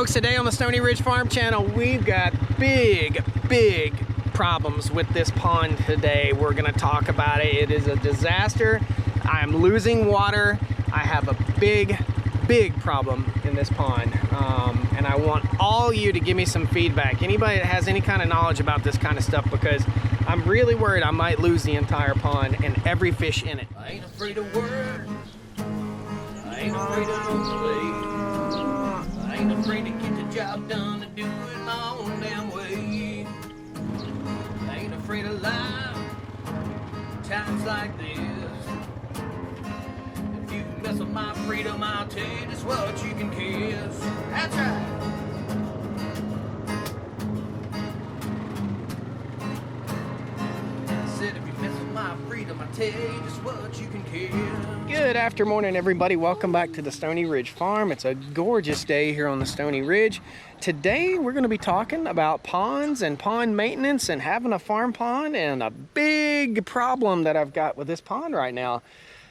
Folks, today on the Stoney Ridge Farm Channel, we've got big problems with this pond today. We're gonna talk about it. It is a disaster. I'm losing water. I have a big problem in this pond. And I want all you to give me some feedback. Anybody that has any kind of knowledge about this kind of stuff, because I'm really worried I might lose the entire pond and every fish in it. I ain't afraid of words. I ain't afraid of no play. I ain't afraid to get the job done and do it my own damn way. I ain't afraid of life. Times like this. If you mess with my freedom, I'll tell you just what you can kiss. That's right. I tell you just what you can kill. Good afternoon, everybody. Welcome back to the Stoney Ridge Farm. It's a gorgeous day here on the Stoney Ridge. Today we're going to be talking about ponds and pond maintenance and having a farm pond, and a big problem that I've got with this pond right now.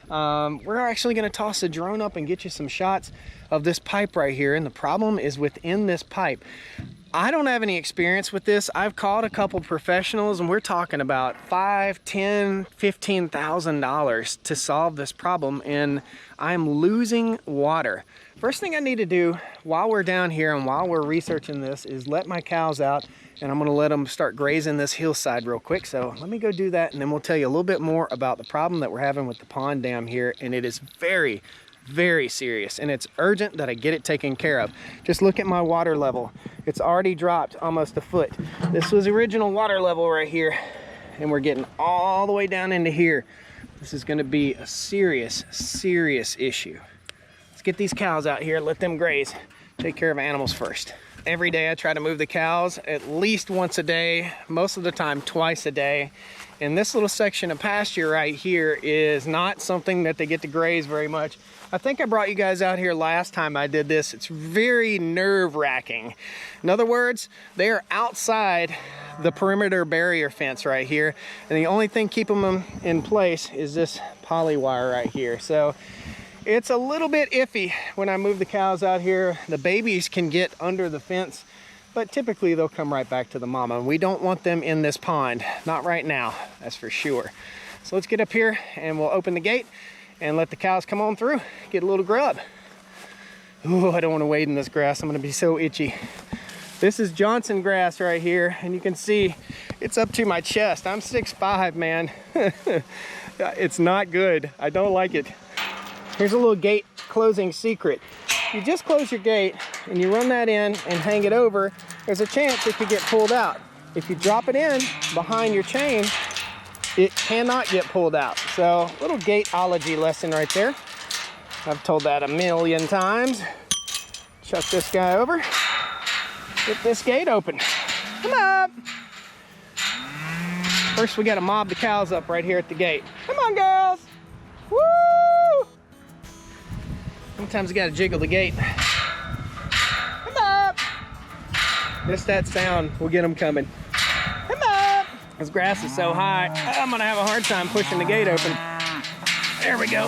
We're actually going to toss a drone up and get you some shots of this pipe right here, and the problem is within this pipe. I don't have any experience with this. I've called a couple professionals, and we're talking about $5,000, $10,000, $15,000 to solve this problem, and I'm losing water. First thing I need to do while we're down here and while we're researching this is let my cows out, and I'm gonna let them start grazing this hillside real quick. So let me go do that, and then we'll tell you a little bit more about the problem that we're having with the pond dam here, and it is very serious, and it's urgent that I get it taken care of. Just look at my water level. It's already dropped almost a foot. This was original water level right here, and we're getting all the way down into here. This is going to be a serious issue. Let's get these cows out here, let them graze. Take care of animals first. Every day I try to move the cows at least once a day, most of the time twice a day. And this little section of pasture right here is not something that they get to graze very much. I think I brought you guys out here last time I did this. It's very nerve-wracking. In other words, they are outside the perimeter barrier fence right here, and the only thing keeping them in place is this poly wire right here. So it's a little bit iffy when I move the cows out here. The babies can get under the fence, but typically they'll come right back to the mama, and we don't want them in this pond. Not right now, that's for sure. So let's get up here and we'll open the gate and let the cows come on through, get a little grub. Ooh, I don't want to wade in this grass. I'm going to be so itchy. This is Johnson grass right here, and you can see it's up to my chest. I'm 6'5", man. It's not good. I don't like it. Here's a little gate closing secret. You just close your gate and you run that in and hang it over. There's a chance it could get pulled out. If you drop it in behind your chain, it cannot get pulled out. So, little gateology lesson right there. I've told that a million times. Chuck this guy over. Get this gate open. Come up. First, we got to mob the cows up right here at the gate. Come on, girls. Woo! Sometimes you got to jiggle the gate. Come up. Just that sound will get them coming. Come up. This grass is so high, I'm gonna have a hard time pushing the gate open. There we go.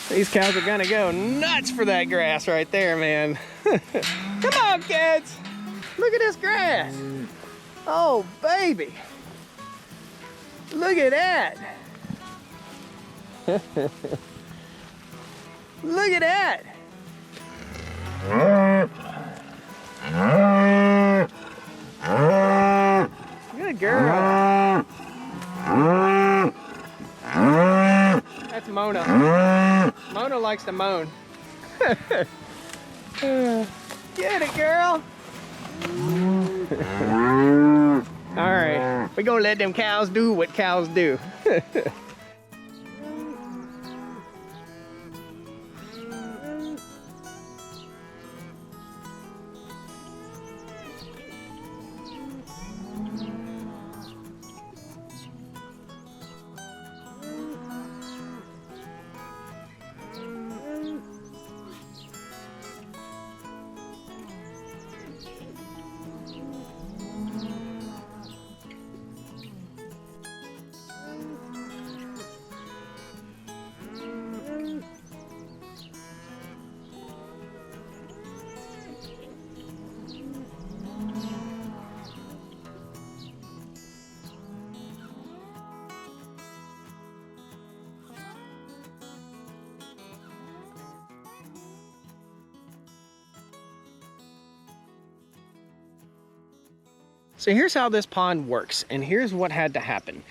These cows are gonna go nuts for that grass right there, man. Come on, kids. Look at this grass. Oh, baby. Look at that. Look at that. Good girl. That's Mona. Mona likes to moan. Get it, girl. All right, we're gonna let them cows do what cows do. So here's how this pond works, and here's what had to happen.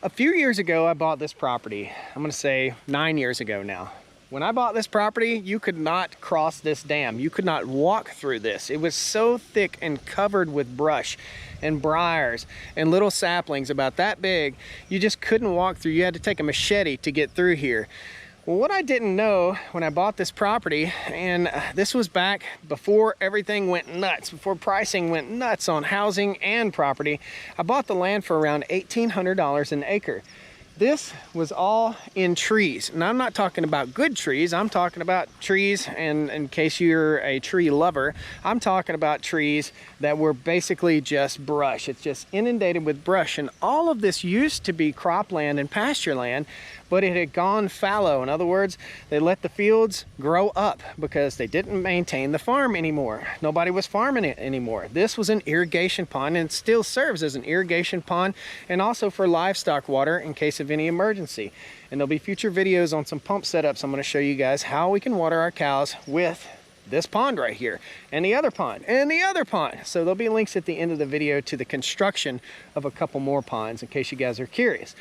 A few years ago, I bought this property. I'm gonna say 9 years ago now. When I bought this property, you could not cross this dam. You could not walk through this. It was so thick and covered with brush and briars and little saplings about that big. You just couldn't walk through. You had to take a machete to get through here. Well, what I didn't know when I bought this property, and this was back before everything went nuts, before pricing went nuts on housing and property, I bought the land for around $1,800 an acre. This was all in trees, and I'm not talking about good trees. I'm talking about trees, and in case you're a tree lover, I'm talking about trees that were basically just brush. It's just inundated with brush, and all of this used to be cropland and pasture land, but it had gone fallow. In other words, they let the fields grow up because they didn't maintain the farm anymore. Nobody was farming it anymore. This was an irrigation pond, and it still serves as an irrigation pond and also for livestock water in case of any emergency. And there'll be future videos on some pump setups. I'm going to show you guys how we can water our cows with this pond right here, and the other pond, and the other pond. So there'll be links at the end of the video to the construction of a couple more ponds in case you guys are curious.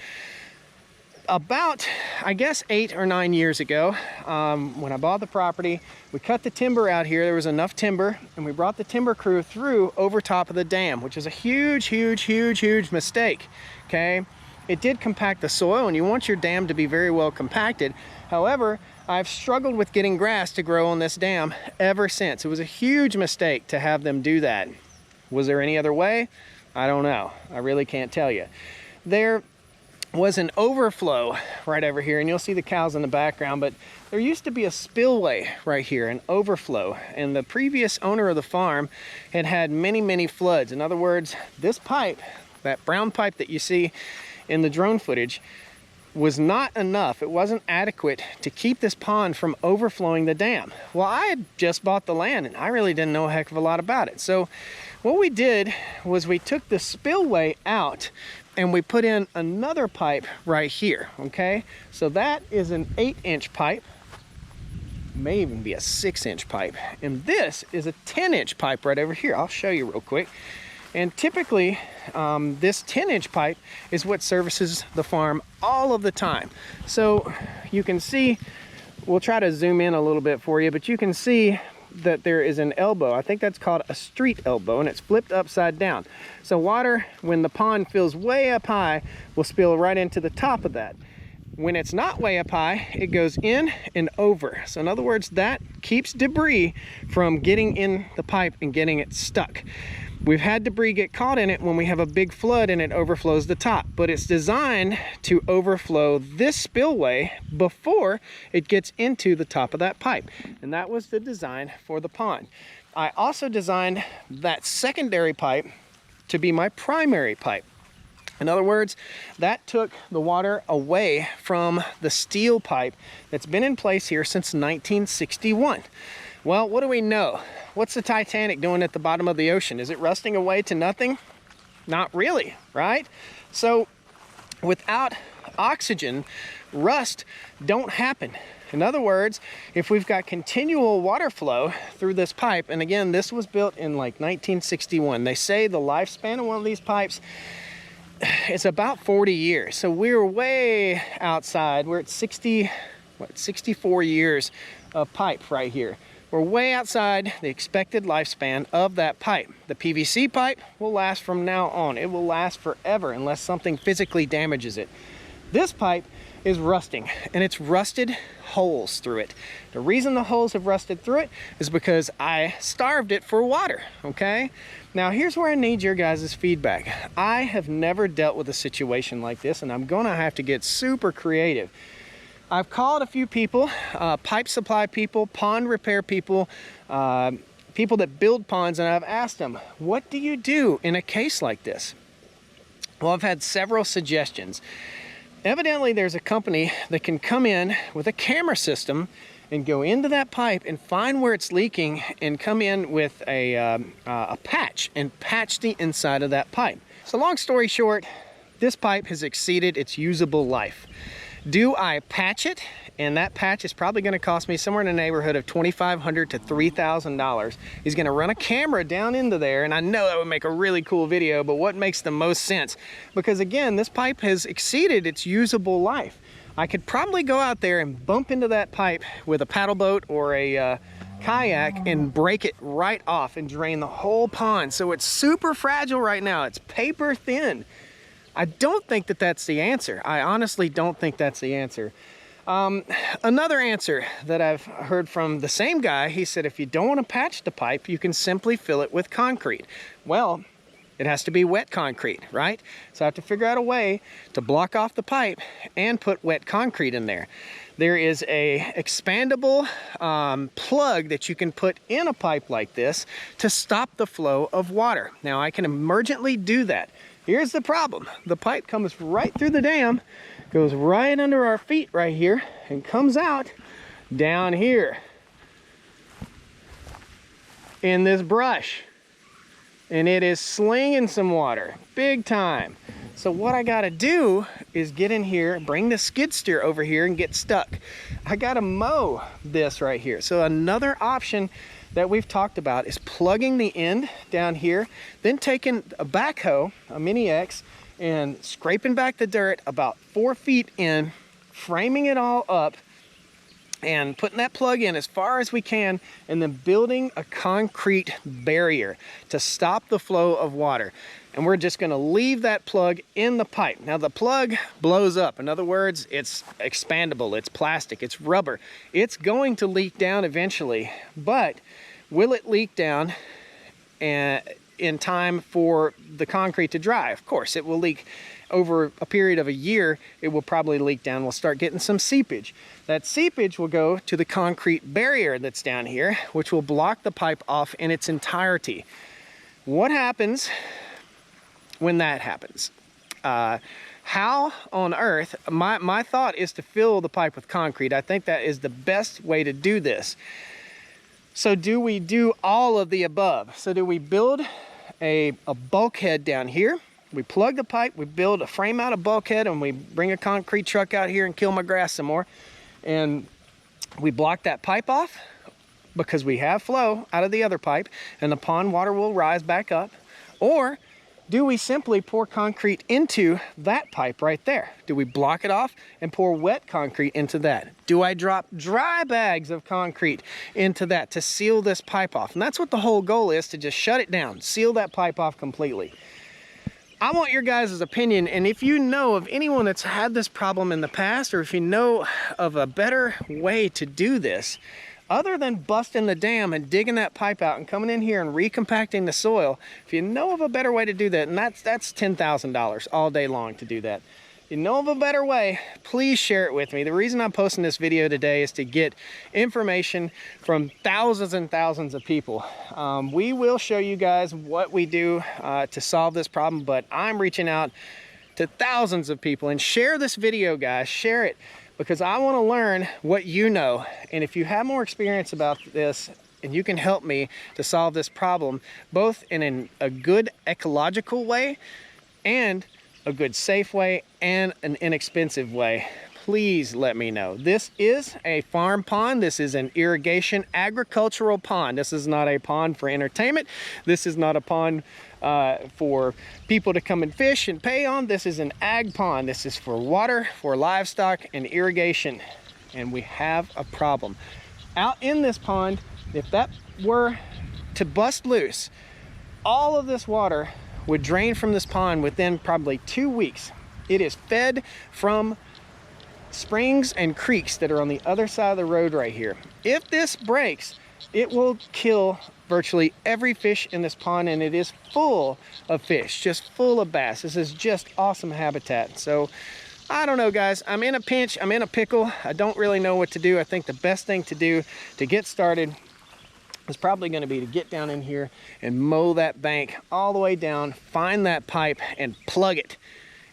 About, I guess, 8 or 9 years ago, when I bought the property, we cut the timber out here. There was enough timber, and we brought the timber crew through over top of the dam, which is a huge, huge, huge, huge mistake, okay? It did compact the soil, and you want your dam to be very well compacted. However, I've struggled with getting grass to grow on this dam ever since. It was a huge mistake to have them do that. Was there any other way? I don't know. I really can't tell you. There was an overflow right over here, and you'll see the cows in the background, but there used to be a spillway right here, an overflow, and the previous owner of the farm had had many, many floods. In other words, this pipe, that brown pipe that you see in the drone footage, was not enough. It wasn't adequate to keep this pond from overflowing the dam. Well, I had just bought the land, and I really didn't know a heck of a lot about it. So what we did was we took the spillway out and we put in another pipe right here, okay? So that is an 8-inch pipe, may even be a 6-inch pipe. And this is a 10-inch pipe right over here. I'll show you real quick. And typically, this 10-inch pipe is what services the farm all of the time. So you can see, we'll try to zoom in a little bit for you, but you can see that there is an elbow. I think that's called a street elbow, and it's flipped upside down. So water, when the pond fills way up high, will spill right into the top of that. When it's not way up high, it goes in and over. So in other words, that keeps debris from getting in the pipe and getting it stuck. We've had debris get caught in it when we have a big flood and it overflows the top, but it's designed to overflow this spillway before it gets into the top of that pipe. And that was the design for the pond. I also designed that secondary pipe to be my primary pipe. In other words, that took the water away from the steel pipe that's been in place here since 1961. Well, what do we know? What's the Titanic doing at the bottom of the ocean? Is it rusting away to nothing? Not really, right? So without oxygen, rust don't happen. In other words, if we've got continual water flow through this pipe, and again, this was built in like 1961. They say the lifespan of one of these pipes is about 40 years. So we're way outside. We're at 64 years of pipe right here. We're way outside the expected lifespan of that pipe. The PVC pipe will last from now on. It will last forever unless something physically damages it. This pipe is rusting, and it's rusted holes through it. The reason the holes have rusted through it is because I starved it for water, okay? Now here's where I need your guys' feedback. I have never dealt with a situation like this, and I'm gonna have to get super creative. I've called a few people, pipe supply people, pond repair people, people that build ponds, and I've asked them, what do you do in a case like this? Well, I've had several suggestions. Evidently, there's a company that can come in with a camera system and go into that pipe and find where it's leaking and come in with a patch and patch the inside of that pipe. So long story short, this pipe has exceeded its usable life. Do I patch it and that patch is probably going to cost me somewhere in the neighborhood of $2,500 to $3,000. He's going to run a camera down into there, and I know that would make a really cool video, but what makes the most sense? Because again, this pipe has exceeded its usable life. I could probably go out there and bump into that pipe with a paddle boat or a kayak and break it right off and drain the whole pond. So it's super fragile right now. It's paper thin. I don't think that that's the answer. I honestly don't think that's the answer. Another answer that I've heard from the same guy, he said if you don't want to patch the pipe, you can simply fill it with concrete. Well, it has to be wet concrete, right? So I have to figure out a way to block off the pipe and put wet concrete in there. There is a expandable plug that you can put in a pipe like this to stop the flow of water. Now I can emergently do that. Here's the problem. The pipe comes right through the dam, goes right under our feet right here, and comes out down here in this brush. And it is slinging some water, big time. So what I gotta do is get in here, bring the skid steer over here and get stuck. I gotta mow this right here. So another option that we've talked about is plugging the end down here, then taking a backhoe, a Mini X, and scraping back the dirt about 4 feet in, framing it all up, and putting that plug in as far as we can, and then building a concrete barrier to stop the flow of water. And we're just gonna leave that plug in the pipe. Now the plug blows up. In other words, it's expandable, it's plastic, it's rubber. It's going to leak down eventually, but will it leak down in time for the concrete to dry? Of course, it will leak over a period of a year. It will probably leak down. We'll start getting some seepage. That seepage will go to the concrete barrier that's down here, which will block the pipe off in its entirety. What happens when that happens? How on earth, my thought is to fill the pipe with concrete. I think that is the best way to do this. So do we do all of the above? So do we build a bulkhead down here? We plug the pipe, we build a frame out of bulkhead, and we bring a concrete truck out here and kill my grass some more. And we block that pipe off because we have flow out of the other pipe, and the pond water will rise back up. Or do we simply pour concrete into that pipe right there? Do we block it off and pour wet concrete into that? Do I drop dry bags of concrete into that to seal this pipe off? And that's what the whole goal is, to just shut it down, seal that pipe off completely. I want your guys' opinion, and if you know of anyone that's had this problem in the past, or if you know of a better way to do this, other than busting the dam and digging that pipe out and coming in here and recompacting the soil, if you know of a better way to do that, and that's $10,000 all day long to do that. If you know of a better way, please share it with me. The reason I'm posting this video today is to get information from thousands and thousands of people. We will show you guys what we do to solve this problem, but I'm reaching out to thousands of people. And share this video, guys, share it, because I want to learn what you know. And if you have more experience about this and you can help me to solve this problem, both in a good ecological way and a good safe way and an inexpensive way, please let me know. This is a farm pond. This is an irrigation agricultural pond. This is not a pond for entertainment. This is not a pond for people to come and fish and pay on. This is an ag pond. This is for water, for livestock, and irrigation. And we have a problem. Out in this pond, if that were to bust loose, all of this water would drain from this pond within probably 2 weeks. It is fed from springs and creeks that are on the other side of the road right here. If this breaks, it will kill virtually every fish in this pond, and it is full of fish, just full of bass. This is just awesome habitat. So I don't know, guys, I'm in a pinch, I'm in a pickle. I don't really know what to do. I think the best thing to do to get started is probably going to be to get down in here and mow that bank all the way down, find that pipe and plug it,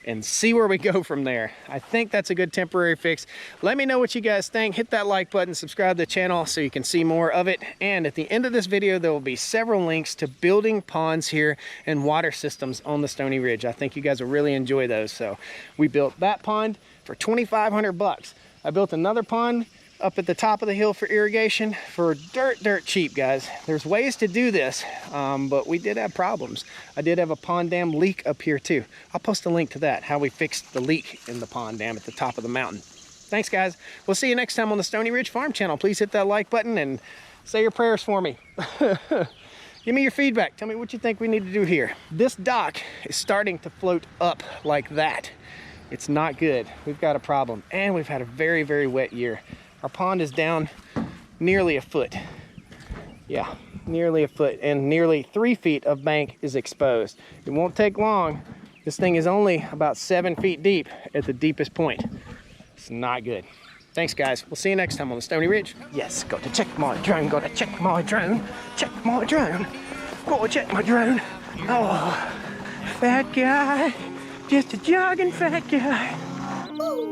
and see where we go from there. I think that's a good temporary fix. Let me know what you guys think. Hit that like button, subscribe to the channel so you can see more of it. And at the end of this video, there will be several links to building ponds here and water systems on the Stoney Ridge. I think you guys will really enjoy those. So we built that pond for 2,500 bucks. I built another pond up at the top of the hill for irrigation for dirt cheap, guys. There's ways to do this, but we did have problems. I did have a pond dam leak up here too. I'll post a link to that, how we fixed the leak in the pond dam at the top of the mountain. Thanks, guys. We'll see you next time on the Stoney Ridge Farm channel. Please hit that like button and say your prayers for me. Give me your feedback. Tell me what you think we need to do here. This dock is starting to float up like that. It's not good. We've got a problem, and we've had a very, very wet year. Our pond is down nearly a foot. Yeah, nearly a foot, and nearly 3 feet of bank is exposed. It won't take long. This thing is only about 7 feet deep at the deepest point. It's not good. Thanks, guys. We'll see you next time on the Stoney Ridge. Yes, got to check my drone, got to check my drone, check my drone, got to check my drone. Oh, fat guy, just a jogging fat guy. Ooh.